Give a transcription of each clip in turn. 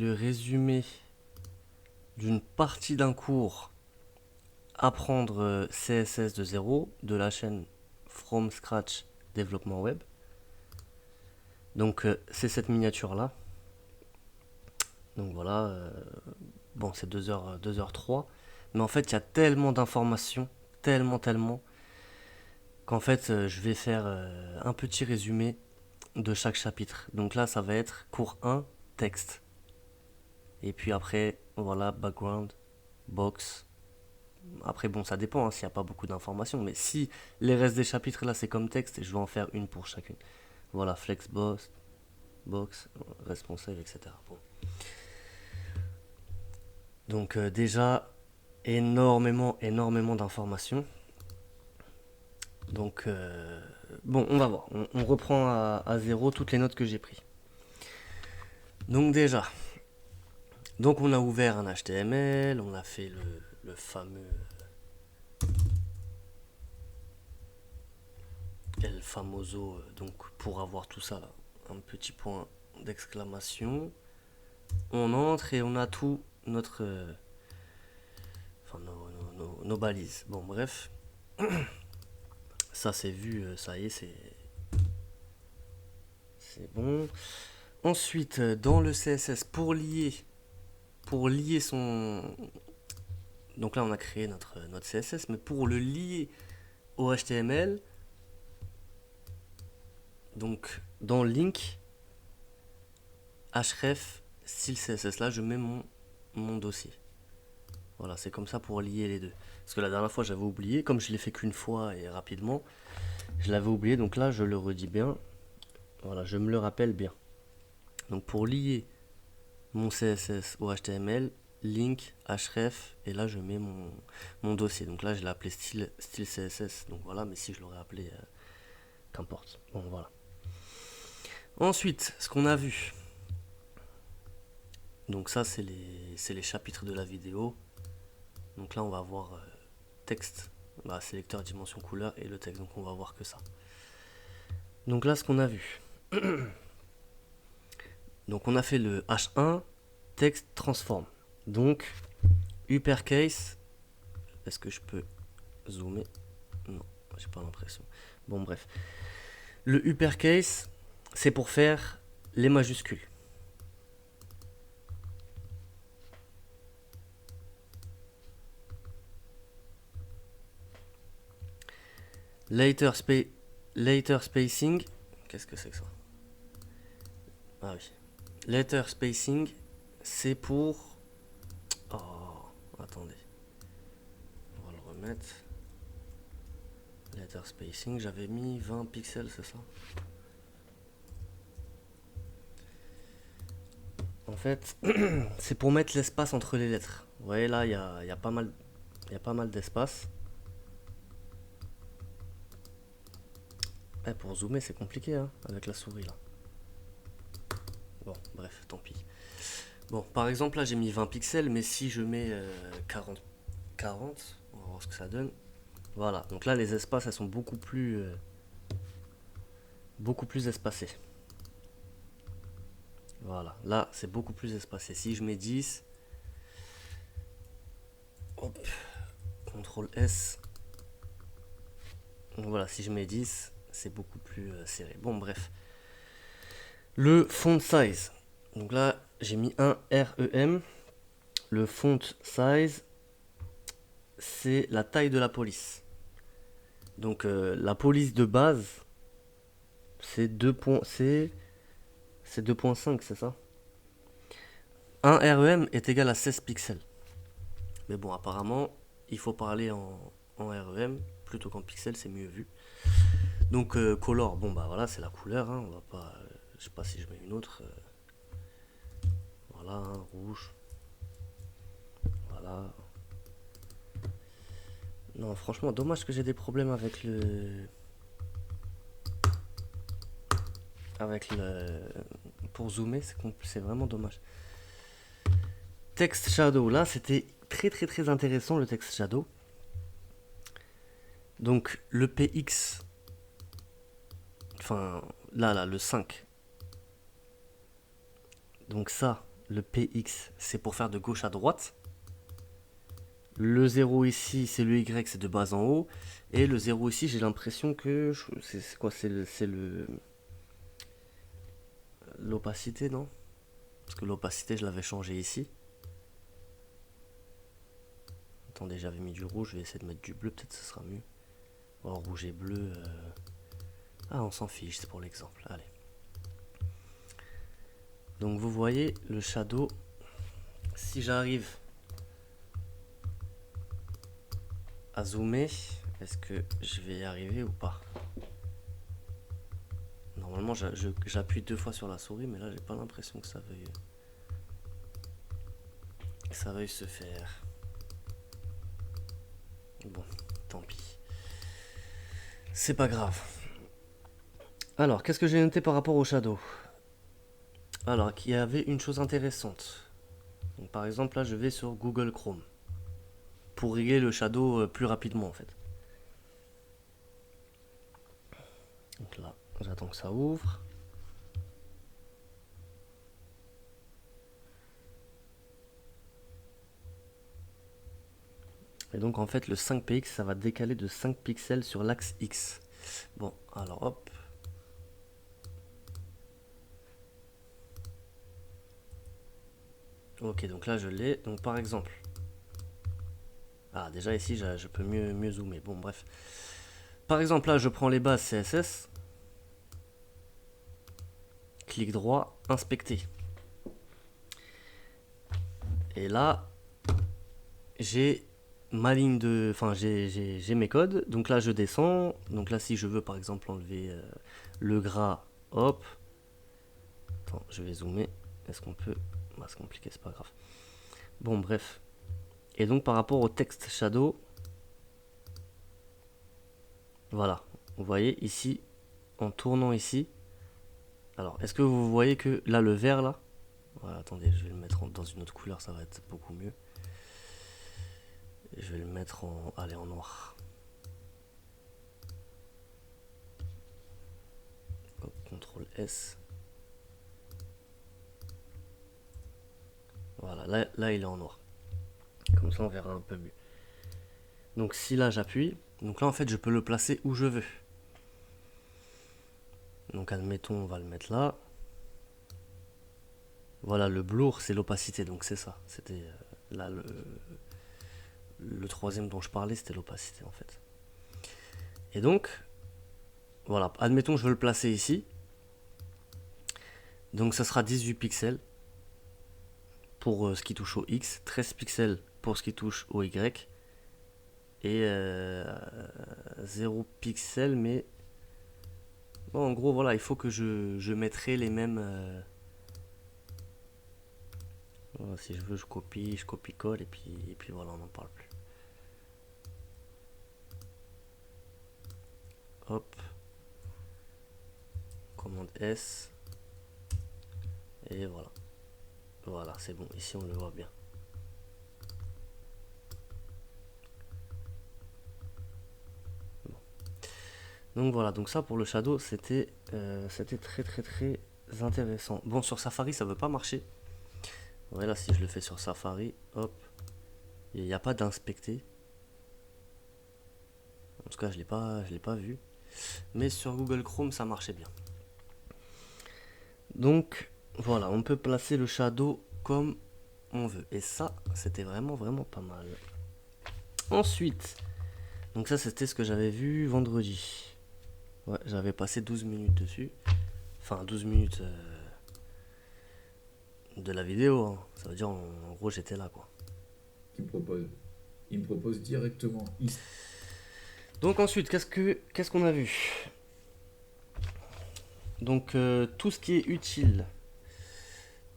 le résumé d'une partie d'un cours apprendre CSS de zéro de la chaîne From Scratch Développement Web. Donc c'est cette miniature là. Donc voilà, bon c'est 2h03. Mais en fait il y a tellement d'informations, tellement, qu'en fait je vais faire un petit résumé de chaque chapitre. Donc là ça va être cours 1, texte. Et puis après, voilà, background, box. Après bon ça dépend hein, s'il n'y a pas beaucoup d'informations. Mais si les restes des chapitres là c'est comme texte, je vais en faire une pour chacune. Voilà, flexbox, box, responsive, etc. Bon. Donc déjà, énormément d'informations. Donc, bon, on va voir. On reprend à zéro toutes les notes que j'ai prises. Donc déjà, donc on a ouvert un HTML, on a fait le fameux El Famoso, donc pour avoir tout ça là, un petit point d'exclamation. On entre et on a tout notre... enfin, nos balises. Bon, bref. Ça, c'est vu, ça y est, c'est bon. Ensuite, dans le CSS, pour lier son... Donc là, on a créé notre CSS, mais pour le lier au HTML, donc dans link, href, style CSS, là, je mets mon dossier. Voilà, c'est comme ça pour lier les deux. Parce que la dernière fois, j'avais oublié, comme je l'ai fait qu'une fois et rapidement, je l'avais oublié, donc là, je le redis bien. Voilà, je me le rappelle bien. Donc pour lier mon CSS au HTML, link, href, et là je mets mon dossier. Donc là je l'ai appelé style CSS, donc voilà, mais si je l'aurais appelé, qu'importe. Bon voilà. Ensuite, ce qu'on a vu, donc ça c'est les chapitres de la vidéo. Donc là on va voir texte, bah, sélecteur, dimension, couleur et le texte, donc on va voir que ça. Donc là ce qu'on a vu. Donc on a fait le H1, texte transform. Donc uppercase, est-ce que je peux zoomer? Non, j'ai pas l'impression. Bon, bref. Le uppercase, c'est pour faire les majuscules. Later, later spacing, qu'est-ce que c'est que ça? Ah oui. Later spacing, c'est pour... Oh, attendez. On va le remettre. Later spacing, j'avais mis 20 pixels, c'est ça? En fait, c'est pour mettre l'espace entre les lettres. Vous voyez là, il y a pas mal d'espace. Pour zoomer, c'est compliqué hein, avec la souris là. Bon, bref, tant pis. Bon, par exemple, là j'ai mis 20 pixels, mais si je mets 40, on va voir ce que ça donne. Voilà, donc là les espaces, elles sont beaucoup plus espacés. Voilà, là c'est beaucoup plus espacé. Si je mets 10, hop, CTRL S. Donc voilà, si je mets 10, c'est beaucoup plus serré. Bon, bref. Le font size. Donc là, j'ai mis un REM. Le font size, c'est la taille de la police. Donc la police de base, c'est 2.5, c'est ça? Un REM est égal à 16 pixels. Mais bon, apparemment, il faut parler en REM plutôt qu'en pixels, c'est mieux vu. Donc color, bon bah voilà, c'est la couleur, hein, on va pas... je sais pas si je mets une autre. Voilà, hein, rouge. Voilà. Non, franchement, dommage que j'ai des problèmes avec le... Pour zoomer, c'est vraiment dommage. Text shadow, là, c'était très intéressant, le text shadow. Donc, le PX... Enfin, là, le 5. Donc ça, le PX, c'est pour faire de gauche à droite. Le 0 ici, c'est le Y, c'est de bas en haut. Et le 0 ici, j'ai l'impression que... C'est quoi? C'est le... L'opacité, non? Parce que l'opacité, je l'avais changé ici. Attendez, j'avais mis du rouge, je vais essayer de mettre du bleu, peut-être ce sera mieux. Oh, rouge et bleu... Ah, on s'en fiche, c'est pour l'exemple. Allez. Donc vous voyez, le shadow, si j'arrive à zoomer, est-ce que je vais y arriver ou pas? Normalement, j'appuie 2 fois sur la souris, mais là, j'ai pas l'impression que ça veuille se faire. Bon, tant pis. C'est pas grave. Alors, qu'est-ce que j'ai noté par rapport au shadow? Alors, il y avait une chose intéressante. Donc, par exemple, là, je vais sur Google Chrome pour régler le shadow plus rapidement, en fait. Donc là, j'attends que ça ouvre. Et donc en fait le 5px ça va décaler de 5 pixels sur l'axe X. Bon, alors hop. Ok, donc là je l'ai. Donc par exemple. Ah déjà ici je peux mieux zoomer. Bon bref. Par exemple là je prends les bases CSS. Clic droit, inspecter. Et là j'ai ma ligne de... Enfin j'ai mes codes. Donc là je descends. Donc là si je veux par exemple enlever le gras, hop. Attends, je vais zoomer. Est-ce qu'on peut... Bah, c'est compliqué, c'est pas grave. Bon bref. Et donc par rapport au texte shadow, voilà, vous voyez ici, en tournant ici, alors est-ce que vous voyez que là le vert là, voilà, attendez, je vais le mettre dans une autre couleur, ça va être beaucoup mieux. Je vais le mettre en, allez, en noir. Hop, CTRL S. Voilà, là il est en noir. Comme ça on verra un peu mieux. Donc si là j'appuie, donc là en fait je peux le placer où je veux. Donc admettons on va le mettre là. Voilà, le blur c'est l'opacité, donc c'est ça. C'était là le troisième dont je parlais, c'était l'opacité en fait. Et donc, voilà, admettons que je veux le placer ici. Donc ça sera 18 pixels pour ce qui touche au X, 13 pixels pour ce qui touche au Y, et 0 pixels, mais bon, en gros, voilà, il faut que je mettrai les mêmes... Voilà, si je veux, je copie-colle, et puis voilà, on n'en parle plus. Hop. Commande S. Et voilà. Voilà, c'est bon, ici on le voit bien. Bon. Donc voilà, donc ça pour le shadow, c'était très intéressant. Bon, sur Safari, ça veut pas marcher. Voilà, si je le fais sur Safari, hop, il n'y a pas d'inspecter. En tout cas, je l'ai pas vu. Mais sur Google Chrome, ça marchait bien. Donc, voilà, on peut placer le shadow comme on veut. Et ça, c'était vraiment pas mal. Ensuite, donc ça, c'était ce que j'avais vu vendredi. Ouais, j'avais passé 12 minutes dessus. Enfin, 12 minutes de la vidéo. Hein. Ça veut dire, en gros, j'étais là, quoi. Il me propose directement. Donc ensuite, qu'est-ce qu'on a vu? Donc tout ce qui est utile.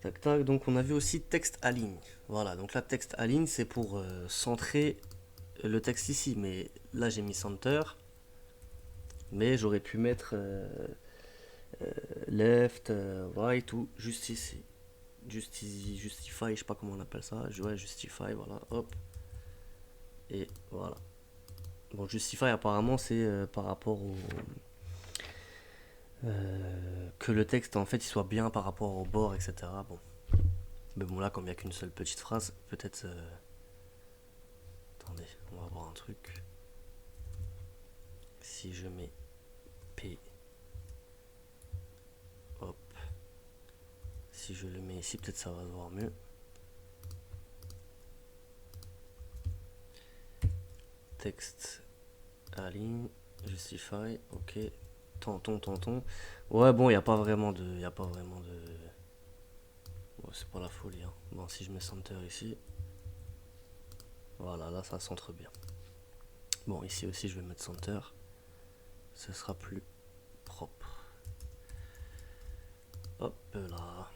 Tac tac, donc on a vu aussi texte à ligne. Voilà, donc là texte à ligne c'est pour centrer le texte ici, mais là j'ai mis center, mais j'aurais pu mettre left, right ou juste ici. Justify, je sais pas comment on appelle ça. Ouais, justify, voilà, hop. Et voilà. Bon, justify apparemment c'est par rapport au que le texte en fait il soit bien par rapport au bord, etc. Bon. Mais bon, là, comme il n'y a qu'une seule petite phrase, peut-être... Attendez, on va voir un truc. Si je mets P... Hop. Si je le mets ici, peut-être ça va se voir mieux. Texte align, justify, ok. Tentons. Ouais, bon, il n'y a pas vraiment de... Ouais, c'est pas la folie. Hein. Bon, si je mets center ici... Voilà, là, ça centre bien. Bon, ici aussi, je vais mettre center. Ce sera plus propre. Hop là.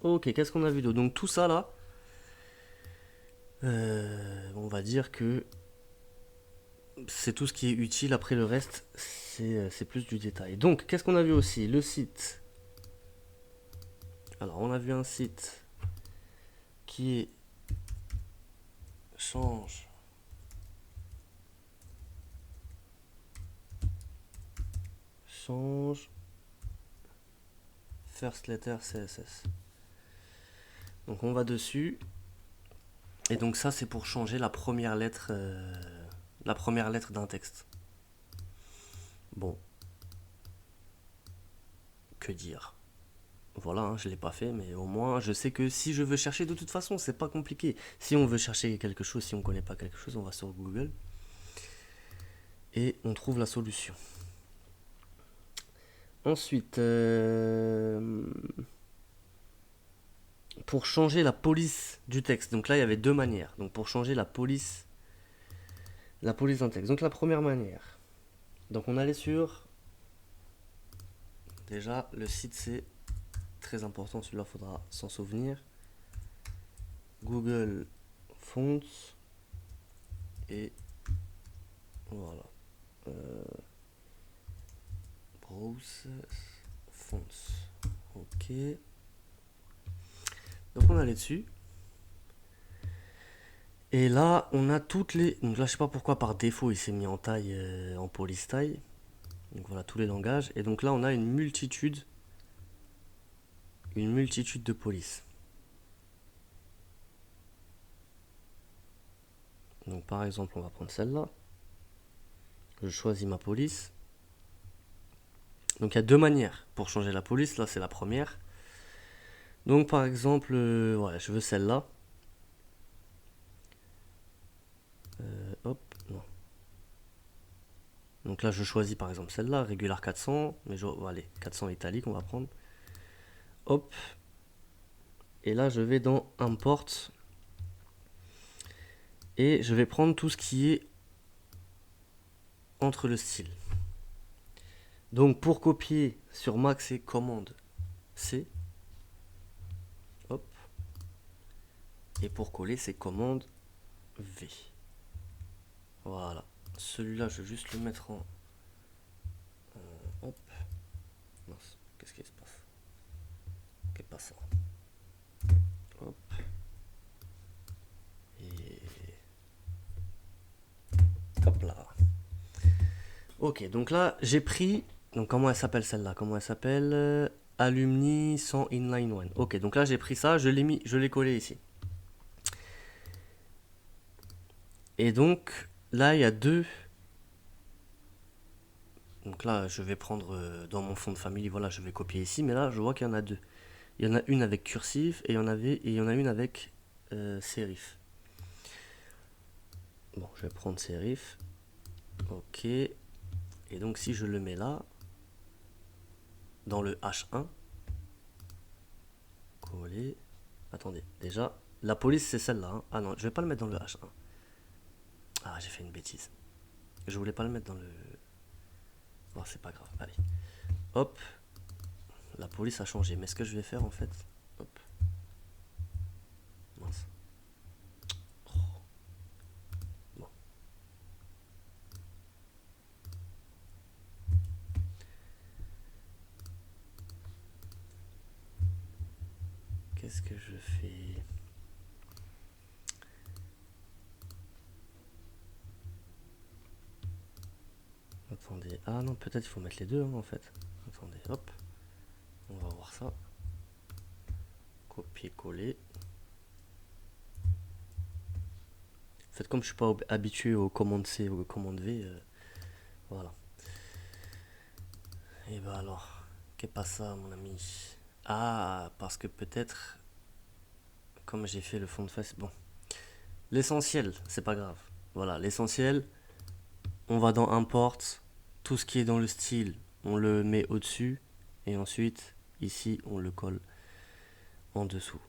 Ok, qu'est-ce qu'on a vu d'autre? Donc tout ça là, on va dire que c'est tout ce qui est utile. Après le reste, c'est plus du détail. Donc qu'est-ce qu'on a vu aussi? Le site. Alors on a vu un site qui est change first letter CSS. Donc on va dessus. Et donc ça c'est pour changer la première lettre d'un texte. Bon. Que dire? Voilà, hein, je l'ai pas fait, mais au moins je sais que si je veux chercher, de toute façon, c'est pas compliqué. Si on veut chercher quelque chose, si on connaît pas quelque chose, on va sur Google et on trouve la solution. Ensuite, pour changer la police du texte, donc là il y avait deux manières. Donc pour changer la police d'un texte. Donc la première manière, donc on allait sur, déjà le site c'est très important, celui-là faudra s'en souvenir. Google Fonts et voilà. Browse Fonts. Ok. Donc on allait dessus. Et là, on a toutes les... Donc là, je sais pas pourquoi, par défaut, il s'est mis en taille, en police taille. Donc voilà, tous les langages. Et donc là, on a une multitude de polices. Donc par exemple, on va prendre celle-là. Je choisis ma police. Donc il y a deux manières pour changer la police. Là, c'est la première. Donc par exemple, ouais, je veux celle-là. Hop, non. Donc là, je choisis par exemple celle-là, Regular 400. Mais allez, 400 italique, on va prendre. Hop. Et là, je vais dans Import. Et je vais prendre tout ce qui est entre le style. Donc pour copier sur Mac, c'est commande C. Hop. Et pour coller, c'est commande V. Voilà. Celui-là, je vais juste le mettre en... hop. Mince, qu'est-ce qui se passe? Qu'est pas ça? Hop. Et... hop là. Ok, donc là, j'ai pris... Donc comment elle s'appelle celle-là? Comment elle s'appelle? Alumni 100 inline 1. Ok, donc là, j'ai pris ça, je l'ai collé ici. Et donc, là, il y a deux... Donc là, je vais prendre dans mon fond de famille, voilà, je vais copier ici, mais là, je vois qu'il y en a deux. Il y en a une avec cursif et il y en a une avec serif. Bon, je vais prendre serif. Ok. Et donc, si je le mets là, dans le H1, coller. Attendez, déjà, la police, c'est celle-là. Hein. Ah non, je vais pas le mettre dans le H1. Ah, j'ai fait une bêtise. Je voulais pas le mettre dans le... Bon, c'est pas grave. Allez. Hop. La police a changé. Mais ce que je vais faire, en fait... Hop. Mince. Oh. Bon. Qu'est-ce que je fais? Attendez. Ah non, peut-être il faut mettre les deux, hein, en fait. Attendez, hop. On va voir ça. copier-coller. En fait, comme je suis pas habitué aux commandes C ou aux commandes V, voilà. Et bah alors, qu'est pas ça, mon ami? Ah, parce que peut-être, comme j'ai fait le fond de face, bon. L'essentiel, c'est pas grave. Voilà, l'essentiel, on va dans Import, tout ce qui est dans le style, on le met au-dessus, et ensuite, ici, on le colle en dessous.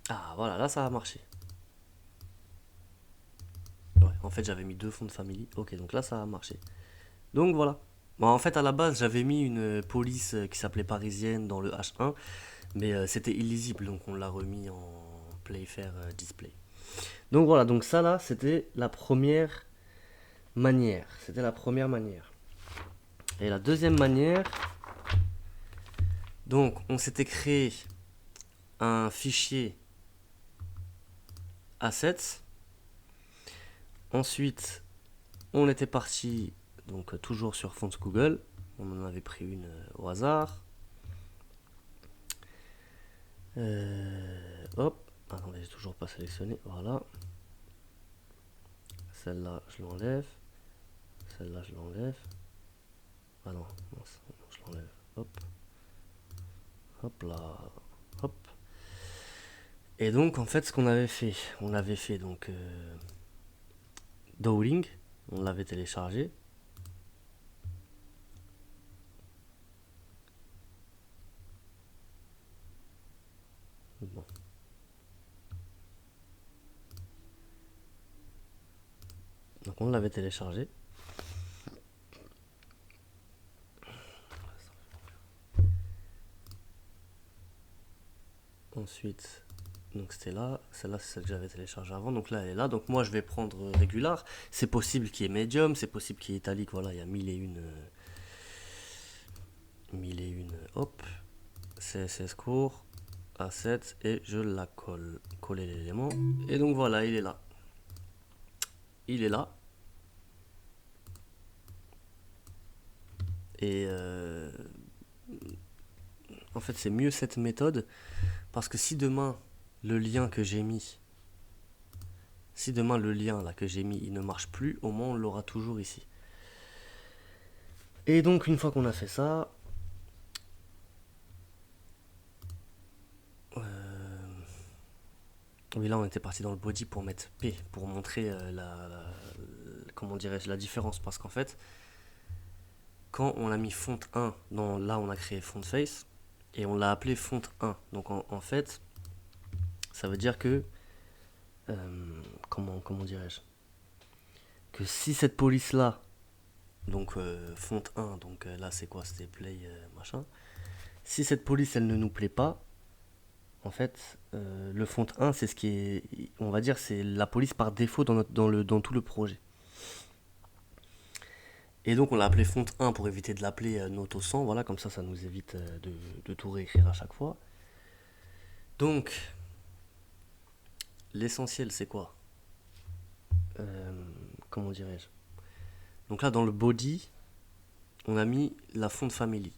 Ah, voilà, là, ça a marché. Ouais, en fait, j'avais mis deux fonds de famille. Ok, donc là, ça a marché. Donc voilà. Bon, en fait, à la base, j'avais mis une police qui s'appelait Parisienne dans le H1, mais c'était illisible, donc on l'a remis en Playfair Display. Donc voilà, donc ça là, c'était la première manière. C'était la première manière. Et la deuxième manière, donc on s'était créé un fichier assets. Ensuite, on était parti, donc toujours sur Fonts Google. On en avait pris une au hasard. Hop, attendez, j'ai toujours pas sélectionné. Voilà. Celle-là, je l'enlève. Celle-là, je l'enlève. Ah non, je l'enlève. Hop. Hop là. Hop. Et donc, en fait, ce qu'on avait fait, on avait fait donc Dowling. On l'avait téléchargé. Bon. Donc, on l'avait téléchargé. Ensuite, donc c'était là. Celle-là, c'est celle que j'avais téléchargée avant. Donc là, elle est là. Donc moi, je vais prendre Regular. C'est possible qu'il y ait Medium. C'est possible qu'il y ait Italique. Voilà, il y a mille et une. Mille et une. Hop. CSS court. A7. Et je la colle. Coller l'élément. Et donc voilà, il est là. Il est là. Et en fait, c'est mieux cette méthode. Parce que si demain, le lien que j'ai mis. Si demain le lien là que j'ai mis il ne marche plus, au moins on l'aura toujours ici. Et donc une fois qu'on a fait ça, oui là on était parti dans le body pour mettre P, pour montrer comment dirais-je, la différence. Parce qu'en fait, quand on a mis font 1, là on a créé font face, et on l'a appelé font 1. Donc en fait, ça veut dire que, comment dirais-je, que si cette police là, donc font 1, donc là c'est quoi, c'était play machin, si cette police elle ne nous plaît pas, en fait, le font 1, c'est ce qui est, on va dire, c'est la police par défaut dans tout le projet. Et donc on l'a appelé font 1 pour éviter de l'appeler Noto 100, voilà, comme ça nous évite de tout réécrire à chaque fois. Donc, l'essentiel c'est quoi? Comment dirais-je? Donc là dans le body, on a mis la font family.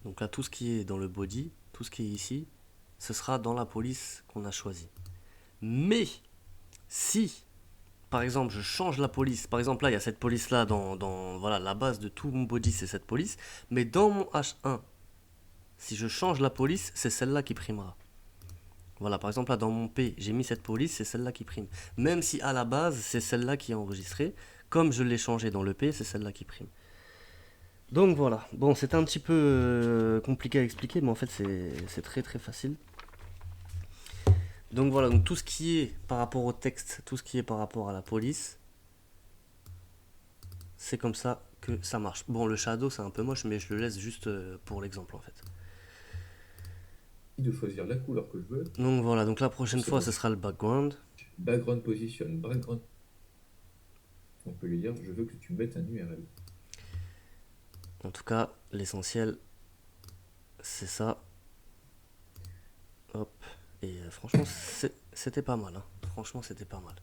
Donc là tout ce qui est dans le body, tout ce qui est ici, ce sera dans la police qu'on a choisie. Mais, si par exemple, je change la police. Par exemple, là, il y a cette police-là voilà, la base de tout mon body, c'est cette police. Mais dans mon H1, si je change la police, c'est celle-là qui primera. Voilà, par exemple, là, dans mon P, j'ai mis cette police, c'est celle-là qui prime. Même si à la base, c'est celle-là qui est enregistrée, comme je l'ai changé dans le P, c'est celle-là qui prime. Donc voilà. Bon, c'est un petit peu compliqué à expliquer, mais en fait, c'est très très facile. Donc voilà, donc tout ce qui est par rapport au texte, tout ce qui est par rapport à la police, c'est comme ça que ça marche. Bon, le shadow, c'est un peu moche, mais je le laisse juste pour l'exemple, en fait. De choisir la couleur que je veux. Donc voilà, donc la prochaine C'est fois, bon. ce sera le background. Background position, background. On peut lui dire, je veux que tu mettes un URL. En tout cas, l'essentiel, c'est ça. Hop. Et franchement, c'était pas mal. Hein. Franchement, c'était pas mal.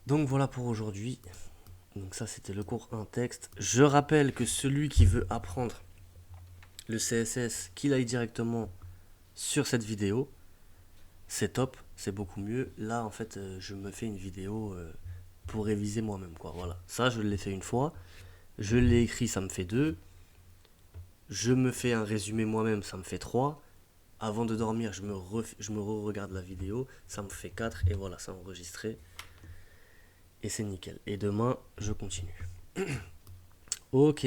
Donc voilà pour aujourd'hui. Donc ça, c'était le cours 1 texte. Je rappelle que celui qui veut apprendre le CSS, qu'il aille directement sur cette vidéo. C'est top, c'est beaucoup mieux. Là, en fait, je me fais une vidéo pour réviser moi-même, quoi. Voilà. Ça, je l'ai fait une fois. Je l'ai écrit, ça me fait 2. Je me fais un résumé moi-même, ça me fait 3. Avant de dormir, je me re-regarde la vidéo, ça me fait 4. Et voilà, c'est enregistré. Et c'est nickel. Et demain, je continue. Ok.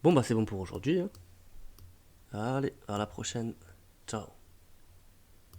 Bon, bah c'est bon pour aujourd'hui. Hein. Allez, à la prochaine. Ciao.